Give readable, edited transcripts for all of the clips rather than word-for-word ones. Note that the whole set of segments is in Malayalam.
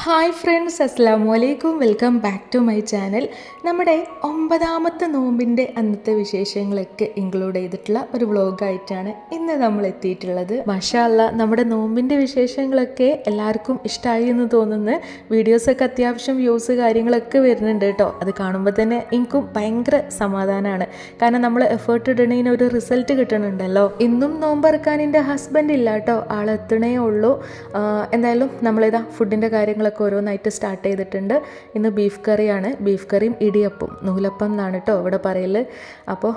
ഹായ് ഫ്രണ്ട്സ്, അസ്സലാമു അലൈക്കും. Welcome back to my channel. നമ്മുടെ 9ാമത്തെ നോമ്പിൻ്റെ അന്നത്തെ വിശേഷങ്ങളൊക്കെ ഇൻക്ലൂഡ് ചെയ്തിട്ടുള്ള ഒരു വ്ളോഗായിട്ടാണ് ഇന്ന് നമ്മൾ എത്തിയിട്ടുള്ളത്. മാഷാ അല്ലാ, നമ്മുടെ നോമ്പിൻ്റെ വിശേഷങ്ങളൊക്കെ എല്ലാവർക്കും ഇഷ്ടമായി എന്ന് തോന്നുന്നു. വീഡിയോസൊക്കെ അത്യാവശ്യം വ്യൂസ് കാര്യങ്ങളൊക്കെ വരുന്നുണ്ട് കേട്ടോ. അത് കാണുമ്പോൾ തന്നെ എനിക്കും ഭയങ്കര സമാധാനമാണ്. കാരണം നമ്മൾ എഫേർട്ട് ഇടണതിന് ഒരു റിസൾട്ട് കിട്ടണുണ്ടല്ലോ. ഇന്നും നോമ്പറക്കാൻ എൻ്റെ ഹസ്ബൻഡ് ഇല്ല കേട്ടോ, ആളെത്തണേ ഉള്ളൂ. എന്തായാലും നമ്മളിതാ ഫുഡിൻ്റെ കാര്യങ്ങളൊക്കെ ഓരോന്നായിട്ട് സ്റ്റാർട്ട് ചെയ്തിട്ടുണ്ട്. ഇന്ന് ബീഫ് കറിയാണ്. ബീഫ് കറിയും ഇടിയപ്പം, നൂലപ്പം എന്നാണ് കേട്ടോ ഇവിടെ പറയൽ. അപ്പോൾ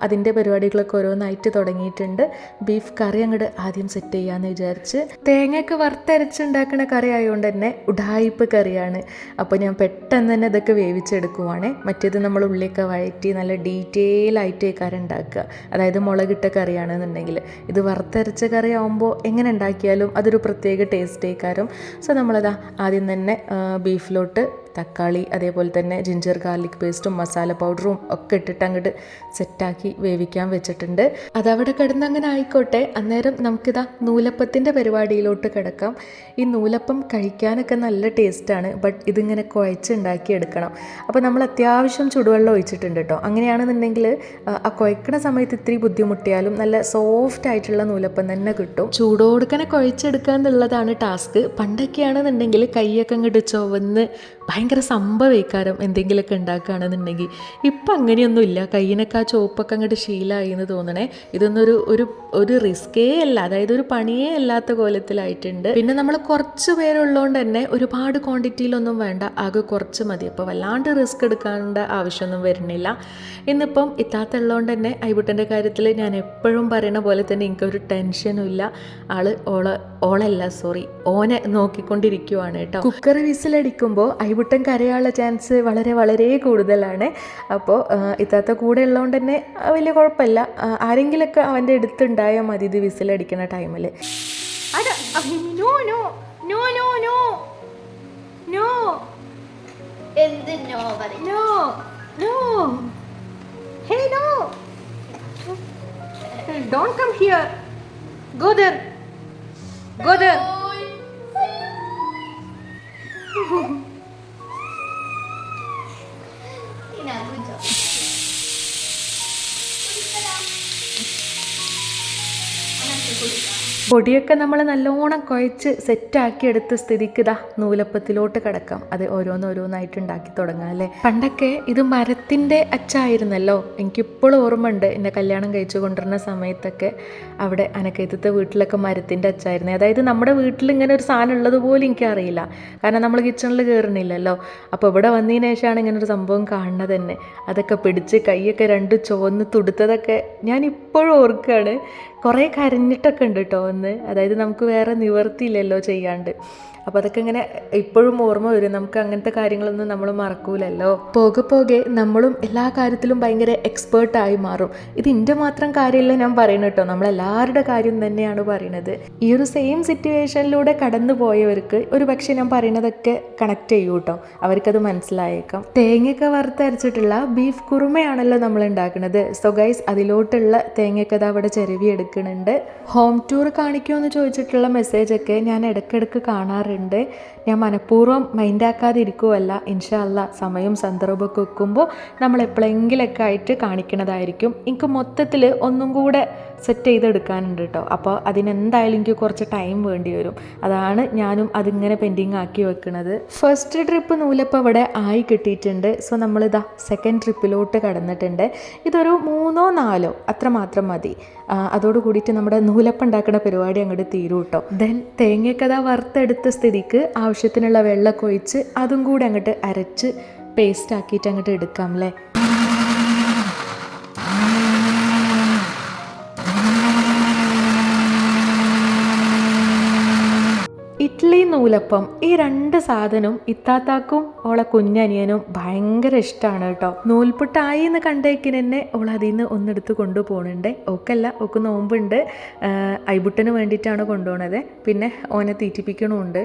അതിൻ്റെ പരിപാടികളൊക്കെ ഓരോന്നായിട്ട് തുടങ്ങിയിട്ടുണ്ട്. ബീഫ് കറി അങ്ങോട്ട് ആദ്യം സെറ്റ് ചെയ്യാമെന്ന് വിചാരിച്ച്. തേങ്ങയൊക്കെ വറുത്തരച്ചുണ്ടാക്കുന്ന കറി ആയതുകൊണ്ട് തന്നെ ഉഡായിപ്പ് കറിയാണ്. അപ്പോൾ ഞാൻ പെട്ടെന്ന് തന്നെ ഇതൊക്കെ വേവിച്ചെടുക്കുവാണ്. മറ്റേത് നമ്മൾ ഉള്ളിയൊക്കെ വഴറ്റി നല്ല ഡീറ്റെയിൽ ആയിട്ട് കറി ഉണ്ടാക്കുക, അതായത് മുളകിട്ട കറിയാണെന്നുണ്ടെങ്കിൽ. ഇത് വറുത്തരച്ച കറി ആകുമ്പോൾ എങ്ങനെ ഉണ്ടാക്കിയാലും അതൊരു പ്രത്യേക ടേസ്റ്റ് ആയിക്കാരും. സോ നമ്മളതാ ആദ്യം തന്നെ ബീഫിലോട്ട് തക്കാളി, അതേപോലെ തന്നെ ജിഞ്ചർ ഗാർലിക് പേസ്റ്റും മസാല പൗഡറും ഒക്കെ ഇട്ടിട്ട് അങ്ങോട്ട് സെറ്റാക്കി വേവിക്കാൻ വെച്ചിട്ടുണ്ട്. അതവിടെ കിടന്ന് അങ്ങനെ ആയിക്കോട്ടെ. അന്നേരം നമുക്കിതാ നൂലപ്പത്തിൻ്റെ പരിപാടിയിലോട്ട് കിടക്കാം. ഈ നൂലപ്പം കഴിക്കാനൊക്കെ നല്ല ടേസ്റ്റാണ്, ബട്ട് ഇതിങ്ങനെ കുഴച്ചുണ്ടാക്കി എടുക്കണം. അപ്പോൾ നമ്മൾ അത്യാവശ്യം ചുടുവെള്ളം ഒഴിച്ചിട്ടുണ്ട് കേട്ടോ. അങ്ങനെയാണെന്നുണ്ടെങ്കിൽ ആ കുഴക്കണ സമയത്ത് ഇത്തിരി ബുദ്ധിമുട്ടിയാലും നല്ല സോഫ്റ്റ് ആയിട്ടുള്ള നൂലപ്പം തന്നെ കിട്ടും. ചൂടോടുക്കനെ കുഴച്ചെടുക്കുക എന്നുള്ളതാണ് ടാസ്ക്. പണ്ടൊക്കെയാണെന്നുണ്ടെങ്കിൽ കൈയൊക്കെ അങ്ങോട്ട് ചുവന്ന് ഭയങ്കര സംഭവിക്കാരം എന്തെങ്കിലുമൊക്കെ ഉണ്ടാക്കുകയാണെന്നുണ്ടെങ്കിൽ. ഇപ്പം അങ്ങനെയൊന്നുമില്ല. കയ്യിനൊക്കെ ആ ചോപ്പൊക്കെ അങ്ങോട്ട് ശീലമായി എന്ന് തോന്നണേ. ഇതൊന്നും ഒരു റിസ്ക്കേ അല്ല, അതായത് ഒരു പണിയേ അല്ലാത്ത കോലത്തിലായിട്ടുണ്ട്. പിന്നെ നമ്മൾ കുറച്ച് പേരുള്ളതുകൊണ്ട് തന്നെ ഒരുപാട് ക്വാണ്ടിറ്റിയിലൊന്നും വേണ്ട, ആകെ കുറച്ച് മതി. അപ്പോൾ വല്ലാണ്ട് റിസ്ക് എടുക്കേണ്ട ആവശ്യമൊന്നും വരുന്നില്ല. ഇന്നിപ്പം ഇത്താത്ത ഉള്ളതുകൊണ്ട് തന്നെ ഐബുട്ടൻ്റെ കാര്യത്തിൽ ഞാൻ എപ്പോഴും പറയുന്ന പോലെ തന്നെ എനിക്കൊരു ടെൻഷനും ഇല്ല. ഓനെ നോക്കിക്കൊണ്ടിരിക്കുവാണ് കേട്ടോ. കുക്കർ വിസിലടിക്കുമ്പോൾ ഐബുട്ടൻ കരയാനുള്ള ചാൻസ് വളരെ വളരെ കൂടുതലാണ്. അപ്പോൾ ഇത്താത്ത കൂടെ ഉള്ളതുകൊണ്ട് തന്നെ വലിയ കുഴപ്പമില്ല. ആരെങ്കിലൊക്കെ അവൻ്റെ അടുത്തുണ്ടായാൽ മതി ഇത് വിസിലടിക്കുന്ന ടൈമിൽ. Don't come here. Go there. Go there. പൊടിയൊക്കെ നമ്മൾ നല്ലോണം കുഴച്ച് സെറ്റാക്കി എടുത്ത സ്ഥിതിക്ക് ഇതാ നൂലപ്പത്തിലോട്ട് കിടക്കാം. അത് ഓരോന്നോരോന്നായിട്ട് ഉണ്ടാക്കി തുടങ്ങാം അല്ലേ. പണ്ടൊക്കെ ഇത് മരത്തിൻ്റെ അച്ചായിരുന്നല്ലോ. എനിക്കിപ്പോഴും ഓർമ്മയുണ്ട്, എന്നെ കല്യാണം കഴിച്ചു കൊണ്ടുവരുന്ന സമയത്തൊക്കെ അവിടെ അനക്കയത്തത്തെ വീട്ടിലൊക്കെ മരത്തിൻ്റെ അച്ചായിരുന്നു. അതായത് നമ്മുടെ വീട്ടിൽ ഇങ്ങനെ ഒരു സാധനം ഉള്ളതുപോലെ എനിക്കറിയില്ല, കാരണം നമ്മൾ കിച്ചണിൽ കയറുന്നില്ലല്ലോ. അപ്പോൾ ഇവിടെ വന്നതിന് ശേഷമാണ് ഇങ്ങനൊരു സംഭവം കാണുന്നത് തന്നെ. അതൊക്കെ പിടിച്ച് കൈയൊക്കെ രണ്ട് ചുവന്ന് തുടുത്തതൊക്കെ ഞാൻ ഇപ്പോഴും ഓർക്കുകയാണ്. കുറേ കരഞ്ഞിട്ടൊക്കെ ഉണ്ട് കേട്ടോ ഒന്ന്, അതായത് നമുക്ക് വേറെ നിവർത്തിയില്ലല്ലോ ചെയ്യാണ്ട്. അപ്പോൾ അതൊക്കെ ഇങ്ങനെ ഇപ്പോഴും ഓർമ്മ വരും. നമുക്ക് അങ്ങനത്തെ കാര്യങ്ങളൊന്നും നമ്മൾ മറക്കൂലല്ലോ. പോകെ പോകെ നമ്മളും എല്ലാ കാര്യത്തിലും ഭയങ്കര എക്സ്പേർട്ടായി മാറും. ഇത് എൻ്റെ മാത്രം കാര്യമില്ല ഞാൻ പറയുന്നത് കേട്ടോ, നമ്മളെല്ലാവരുടെ കാര്യം തന്നെയാണ് പറയുന്നത്. ഈ ഒരു സെയിം സിറ്റുവേഷനിലൂടെ കടന്നു പോയവർക്ക് ഒരു പക്ഷേ ഞാൻ പറയുന്നതൊക്കെ കണക്ട് ചെയ്യൂ കേട്ടോ, അവർക്കത് മനസ്സിലായേക്കാം. തേങ്ങയൊക്കെ വറുത്തരച്ചിട്ടുള്ള ബീഫ് കുറുമയാണല്ലോ നമ്മൾ ഉണ്ടാക്കുന്നത്. സോ ഗൈസ്, അതിലോട്ടുള്ള തേങ്ങയൊക്കെ അത് അവിടെ ചിരവി എടുക്കുന്നുണ്ട്. ഹോം ടൂർ കാണിക്കുമെന്ന് ചോദിച്ചിട്ടുള്ള മെസ്സേജൊക്കെ ഞാൻ ഇടയ്ക്കിടയ്ക്ക് കാണാറുണ്ട്. ഞാൻ മനഃപൂർവ്വം മൈൻഡാക്കാതിരിക്കുമല്ല. ഇൻഷാ അല്ലാ സമയം സന്ദർഭമൊക്കെ വെക്കുമ്പോൾ നമ്മൾ എപ്പോഴെങ്കിലൊക്കെ ആയിട്ട് കാണിക്കണതായിരിക്കും. എനിക്ക് മൊത്തത്തിൽ ഒന്നും കൂടെ സെറ്റ് ചെയ്തെടുക്കാനുണ്ട് കേട്ടോ. അപ്പോൾ അതിനെന്തായാലും എനിക്ക് കുറച്ച് ടൈം വേണ്ടി വരും. അതാണ് ഞാനും അതിങ്ങനെ പെൻഡിങ് ആക്കി വെക്കുന്നത്. ഫസ്റ്റ് ട്രിപ്പ് നൂലപ്പം ഇവിടെ ആയി കിട്ടിയിട്ടുണ്ട്. സോ നമ്മളിതാ സെക്കൻഡ് ട്രിപ്പിലോട്ട് കടന്നിട്ടുണ്ട്. ഇതൊരു 3 or 4 അത്ര മാത്രം മതി. അതോട് കൂടിയിട്ട് നമ്മുടെ നൂലപ്പം ഉണ്ടാക്കുന്ന പരിപാടി അങ്ങോട്ട് തീരും കേട്ടോ. ദെൻ തേങ്ങയൊക്കെ അതാ വറുത്തെടുത്ത സ്ഥിതിക്ക് ആവശ്യത്തിനുള്ള വെള്ളമൊക്കെ ഒഴിച്ച് അതും കൂടെ അങ്ങോട്ട് അരച്ച് പേസ്റ്റ് ആക്കിയിട്ട് അങ്ങോട്ട് എടുക്കാം അല്ലേ. ഇഡ്ഡലി നൂലപ്പം ഈ 2 സാധനവും ഇത്താത്താക്കും ഓളെ കുഞ്ഞനിയനും ഭയങ്കര ഇഷ്ടമാണ് കേട്ടോ. നൂൽപുട്ടായി എന്ന് കണ്ടേക്കിന് തന്നെ ഓൾ അതിൽ നിന്ന് ഒന്നെടുത്ത് കൊണ്ടുപോകണുണ്ട്. ഓക്കല്ല, ഓക്ക് നോമ്പുണ്ട്. ഐബുട്ടന് വേണ്ടിയിട്ടാണ് കൊണ്ടുപോകണത്. പിന്നെ ഓനെ തീറ്റിപ്പിക്കണമുണ്ട്.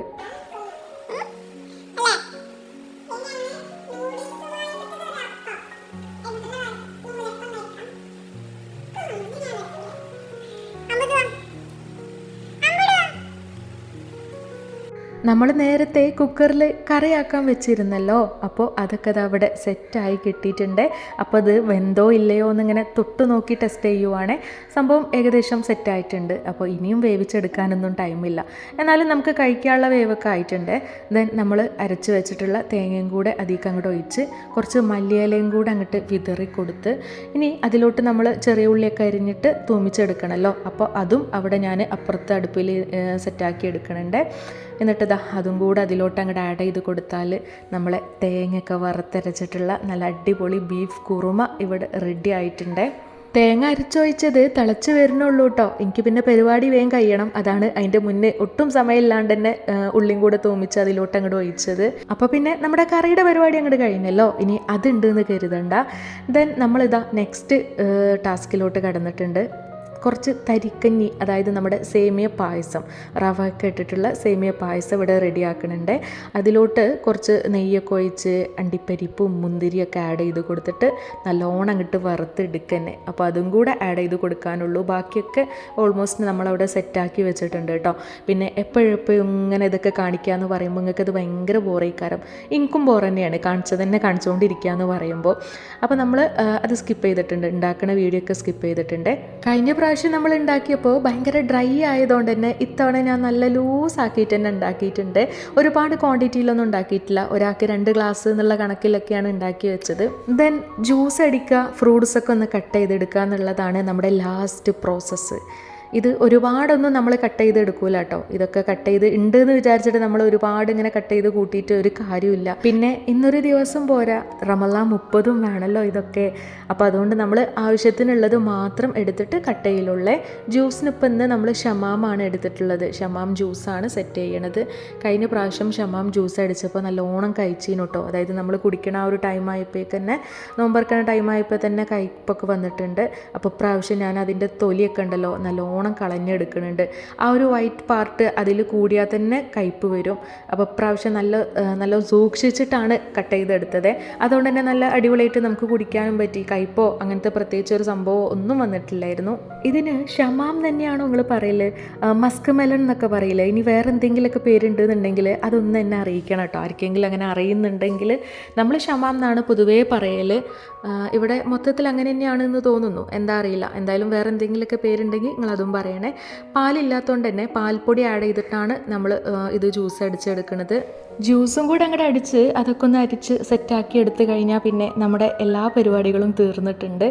നമ്മൾ നേരത്തെ കുക്കറിൽ കറിയാക്കാൻ വെച്ചിരുന്നല്ലോ, അപ്പോൾ അതൊക്കെ അത് അവിടെ സെറ്റായി കിട്ടിയിട്ടുണ്ട്. അപ്പോൾ അത് വെന്തോ ഇല്ലയോ എന്നിങ്ങനെ തൊട്ട് നോക്കി ടെസ്റ്റ് ചെയ്യുവാണ്. സംഭവം ഏകദേശം സെറ്റായിട്ടുണ്ട്. അപ്പോൾ ഇനിയും വേവിച്ചെടുക്കാനൊന്നും ടൈമില്ല, എന്നാലും നമുക്ക് കഴിക്കാനുള്ള വേവൊക്കെ ആയിട്ടുണ്ട്. ദെൻ നമ്മൾ അരച്ച് വെച്ചിട്ടുള്ള തേങ്ങയും കൂടെ അതിലേക്ക് അങ്ങോട്ട് ഒഴിച്ച് കുറച്ച് മല്ലിയിലയും കൂടെ അങ്ങോട്ട് വിതറി കൊടുത്ത് ഇനി അതിലോട്ട് നമ്മൾ ചെറിയ ഉള്ളിയൊക്കെ അരിഞ്ഞിട്ട് തൂമിച്ചെടുക്കണമല്ലോ. അപ്പോൾ അതും അവിടെ ഞാൻ അപ്പുറത്തെ അടുപ്പിൽ സെറ്റാക്കി എടുക്കണുണ്ട്. എന്നിട്ട് അതും കൂടെ അതിലോട്ട് അങ്ങോട്ട് ആഡ് ചെയ്ത് കൊടുത്താൽ നമ്മളെ തേങ്ങയൊക്കെ വറുത്തരച്ചിട്ടുള്ള നല്ല അടിപൊളി ബീഫ് കുറുമ ഇവിടെ റെഡി ആയിട്ടുണ്ട്. തേങ്ങ അരച്ചൊഴിച്ചത് തിളച്ച് വരുന്നുള്ളൂ കേട്ടോ. എനിക്ക് പിന്നെ പരിപാടി വേഗം കഴിയണം, അതാണ് അതിൻ്റെ മുന്നേ ഒട്ടും സമയമില്ലാണ്ട് തന്നെ ഉള്ളിയും കൂടെ തൂമിച്ച് അതിലോട്ട് അങ്ങോട്ട് ഒഴിച്ചത്. അപ്പോൾ പിന്നെ നമ്മുടെ കറിയുടെ പരിപാടി അങ്ങോട്ട് കഴിഞ്ഞല്ലോ, ഇനി അതുണ്ട് എന്ന് കരുതണ്ട. ദെൻ നമ്മളിതാ നെക്സ്റ്റ് ടാസ്കിലോട്ട് കടന്നിട്ടുണ്ട്. കുറച്ച് തരിക്കഞ്ഞി, അതായത് നമ്മുടെ സേമിയ പായസം, റവ ഒക്കെ ഇട്ടിട്ടുള്ള സേമിയ പായസം ഇവിടെ റെഡിയാക്കുന്നുണ്ട്. അതിലോട്ട് കുറച്ച് നെയ്യൊക്കെ ഒഴിച്ച് അണ്ടിപ്പരിപ്പും മുന്തിരിയൊക്കെ ആഡ് ചെയ്ത് കൊടുത്തിട്ട് നല്ലോണം അങ്ങോട്ട് വറുത്തെടുക്കന്നെ. അപ്പോൾ അതും കൂടെ ആഡ് ചെയ്ത് കൊടുക്കാനുള്ളൂ. ബാക്കിയൊക്കെ ഓൾമോസ്റ്റ് നമ്മളവിടെ സെറ്റാക്കി വെച്ചിട്ടുണ്ട് കേട്ടോ. പിന്നെ എപ്പോഴും ഇങ്ങനെ ഇതൊക്കെ കാണിക്കാമെന്ന് പറയുമ്പോൾ നിങ്ങൾക്ക് അത് ഭയങ്കര ബോറേക്കാരം. എനിക്കും ബോർ തന്നെയാണ് കാണിച്ചത് കാണിച്ചുകൊണ്ടിരിക്കുക എന്ന് പറയുമ്പോൾ. അപ്പോൾ നമ്മൾ അത് സ്കിപ്പ് ചെയ്തിട്ടുണ്ട്, ഉണ്ടാക്കുന്ന വീഡിയോ ഒക്കെ സ്കിപ്പ് ചെയ്തിട്ടുണ്ട്. കഴിഞ്ഞ പ്രാവശ്യം നമ്മൾ ഉണ്ടാക്കിയപ്പോൾ ഭയങ്കര ഡ്രൈ ആയതുകൊണ്ട് തന്നെ ഇത്തവണ ഞാൻ നല്ല ലൂസാക്കിയിട്ട് തന്നെ ഉണ്ടാക്കിയിട്ടുണ്ട്. ഒരുപാട് ക്വാണ്ടിറ്റിയിലൊന്നും ഉണ്ടാക്കിയിട്ടില്ല, ഒരാൾക്ക് 2 ഗ്ലാസ് എന്നുള്ള കണക്കിലൊക്കെയാണ് ഉണ്ടാക്കി വെച്ചത്. ദെൻ ജ്യൂസ് അടിക്കുക, ഫ്രൂട്ട്സൊക്കെ ഒന്ന് കട്ട് ചെയ്തെടുക്കുക എന്നുള്ളതാണ് നമ്മുടെ ലാസ്റ്റ് പ്രോസസ്സ്. ഇത് ഒരുപാടൊന്നും നമ്മൾ കട്ട് ചെയ്ത് എടുക്കൂല കേട്ടോ. ഇതൊക്കെ കട്ട് ചെയ്ത് ഉണ്ട് എന്ന് വിചാരിച്ചിട്ട് നമ്മൾ ഒരുപാട് ഇങ്ങനെ കട്ട് ചെയ്ത് കൂട്ടിയിട്ട് ഒരു കാര്യമില്ല. പിന്നെ ഇന്നൊരു ദിവസം പോരാ, റമളാൻ 30 വേണമല്ലോ ഇതൊക്കെ. അപ്പോൾ അതുകൊണ്ട് നമ്മൾ ആവശ്യത്തിനുള്ളത് മാത്രം എടുത്തിട്ട് കട്ട് ചെയ്യലുള്ളേ. ജ്യൂസിന് ഇപ്പം ഇന്ന് നമ്മൾ ഷമാമാണ് എടുത്തിട്ടുള്ളത്. ഷമാം ജ്യൂസാണ് സെറ്റ് ചെയ്യണത്. കഴിഞ്ഞ പ്രാവശ്യം ഷമാം ജ്യൂസ് അടിച്ചപ്പോൾ നല്ലോണം കഴിച്ചീന് കേട്ടോ. അതായത് നമ്മൾ കുടിക്കണ ആ ഒരു ടൈം ആയപ്പോൾ തന്നെ, നോമ്പറക്കണ ടൈം ആയപ്പോൾ തന്നെ കയ്പ്പൊക്കെ വന്നിട്ടുണ്ട്. അപ്പോൾ പ്രാവശ്യം ഞാൻ അതിൻ്റെ തൊലിയൊക്കെ ഉണ്ടല്ലോ നല്ലോണം കളഞ്ഞെടുക്കുന്നുണ്ട്. ആ ഒരു വൈറ്റ് പാർട്ട് അതിൽ കൂടിയാൽ തന്നെ കയ്പ്പ് വരും. അപ്പോൾ പ്രാവശ്യം നല്ല സൂക്ഷിച്ചിട്ടാണ് കട്ട് ചെയ്തെടുത്തത്. അതുകൊണ്ട് തന്നെ നല്ല അടിപൊളിയായിട്ട് നമുക്ക് കുടിക്കാനും പറ്റി. കയ്പ്പോ അങ്ങനത്തെ പ്രത്യേകിച്ച് ഒരു സംഭവം ഒന്നും വന്നിട്ടില്ലായിരുന്നു. ഇതിന് ഷമാം തന്നെയാണോ നിങ്ങൾ പറയല്, മസ്ക് മെലൺ എന്നൊക്കെ പറയില്ലേ? ഇനി വേറെ എന്തെങ്കിലുമൊക്കെ പേരുണ്ടെന്നുണ്ടെങ്കിൽ അതൊന്നും എന്നെ അറിയിക്കണം കേട്ടോ. ആർക്കെങ്കിലും അങ്ങനെ അറിയുന്നുണ്ടെങ്കിൽ. നമ്മൾ ഷമാം എന്നാണ് പൊതുവേ പറയൽ. ഇവിടെ മൊത്തത്തിൽ അങ്ങനെ തന്നെയാണെന്ന് തോന്നുന്നു, എന്താ അറിയില്ല. എന്തായാലും വേറെ എന്തെങ്കിലുമൊക്കെ പേരുണ്ടെങ്കിൽ നിങ്ങളതും പറയണേ. പാലില്ലാത്തതുകൊണ്ട് തന്നെ പാൽപ്പൊടി ആഡ് ചെയ്തിട്ടാണ് നമ്മൾ ഇത് ജ്യൂസ് അടിച്ചെടുക്കുന്നത്. ജ്യൂസും കൂടെ അങ്ങോട്ട് അടിച്ച് അതൊക്കെ ഒന്ന് അരിച്ച് സെറ്റാക്കി എടുത്തു കഴിഞ്ഞാൽ പിന്നെ നമ്മുടെ എല്ലാ പരിപാടികളും തീർന്നിട്ടുണ്ട്.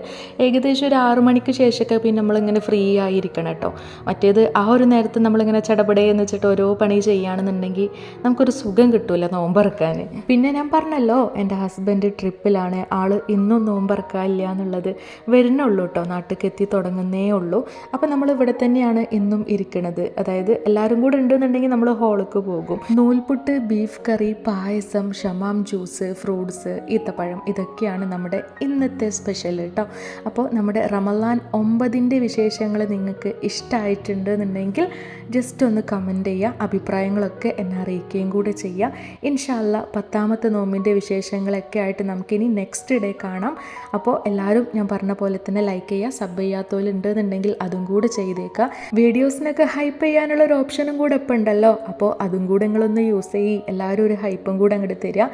ഏകദേശം ഒരു 6 മണിക്ക് ശേഷമൊക്കെ പിന്നെ നമ്മളിങ്ങനെ ഫ്രീ ആയിരിക്കണം കേട്ടോ. മറ്റേത് ആ ഒരു നേരത്ത് നമ്മളിങ്ങനെ ചടപടയെന്ന് വെച്ചിട്ട് ഓരോ പണി ചെയ്യുകയാണെന്നുണ്ടെങ്കിൽ നമുക്കൊരു സുഖം കിട്ടൂല നോമ്പറക്കാൻ. പിന്നെ ഞാൻ പറഞ്ഞല്ലോ എൻ്റെ ഹസ്ബൻഡ് ട്രിപ്പിലാണ്, ആള് ഇന്നും നോമ്പറക്കാനില്ല എന്നുള്ളത്. വരുന്നുള്ളൂ കേട്ടോ, നാട്ടിലേക്ക് എത്തി തുടങ്ങുന്നേ ഉള്ളൂ. അപ്പോൾ നമ്മൾ ഇവിടെ തന്നെയാണ് ഇന്നും ഇരിക്കണത്. അതായത് എല്ലാവരും കൂടെ ഉണ്ടെന്നുണ്ടെങ്കിൽ നമ്മൾ ഹോളിലേക്ക് പോകും. നൂൽപുട്ട്, ബീഫ് കറി, പായസം, ഷമാം ജ്യൂസ്, ഫ്രൂട്ട്സ്, ഈത്തപ്പഴം, ഇതൊക്കെയാണ് നമ്മുടെ ഇന്നത്തെ സ്പെഷ്യൽ കേട്ടോ. അപ്പോൾ നമ്മുടെ റമളാൻ 9ൻ്റെ വിശേഷങ്ങൾ നിങ്ങൾക്ക് ഇഷ്ടമായിട്ടുണ്ട് എന്നുണ്ടെങ്കിൽ ജസ്റ്റ് ഒന്ന് കമൻറ്റ് ചെയ്യുക. അഭിപ്രായങ്ങളൊക്കെ എന്നെ അറിയിക്കുകയും കൂടെ ചെയ്യുക. ഇൻഷാ അല്ലാ 10ാമത്തെ നോമ്പിൻ്റെ വിശേഷങ്ങളൊക്കെ ആയിട്ട് നമുക്കിനി നെക്സ്റ്റ് ഡേ കാണാം. അപ്പോൾ എല്ലാവരും ഞാൻ പറഞ്ഞ പോലെ തന്നെ ലൈക്ക് ചെയ്യുക. സബ് ചെയ്യാത്തവരുണ്ട് എന്നുണ്ടെങ്കിൽ അതും കൂടെ ചെയ്തേക്കുക. വീഡിയോസിനൊക്കെ ഹൈപ്പ് ചെയ്യാനുള്ള ഒരു ഓപ്ഷനും കൂടെ ഇപ്പോൾ ഉണ്ടല്ലോ, അപ്പോൾ അതും കൂടെ നിങ്ങളൊന്ന് യൂസ് ചെയ്യും. എല്ലാവരും ഒരു ഹൈപ്പും കൂടെ അങ്ങോട്ട് തരിക.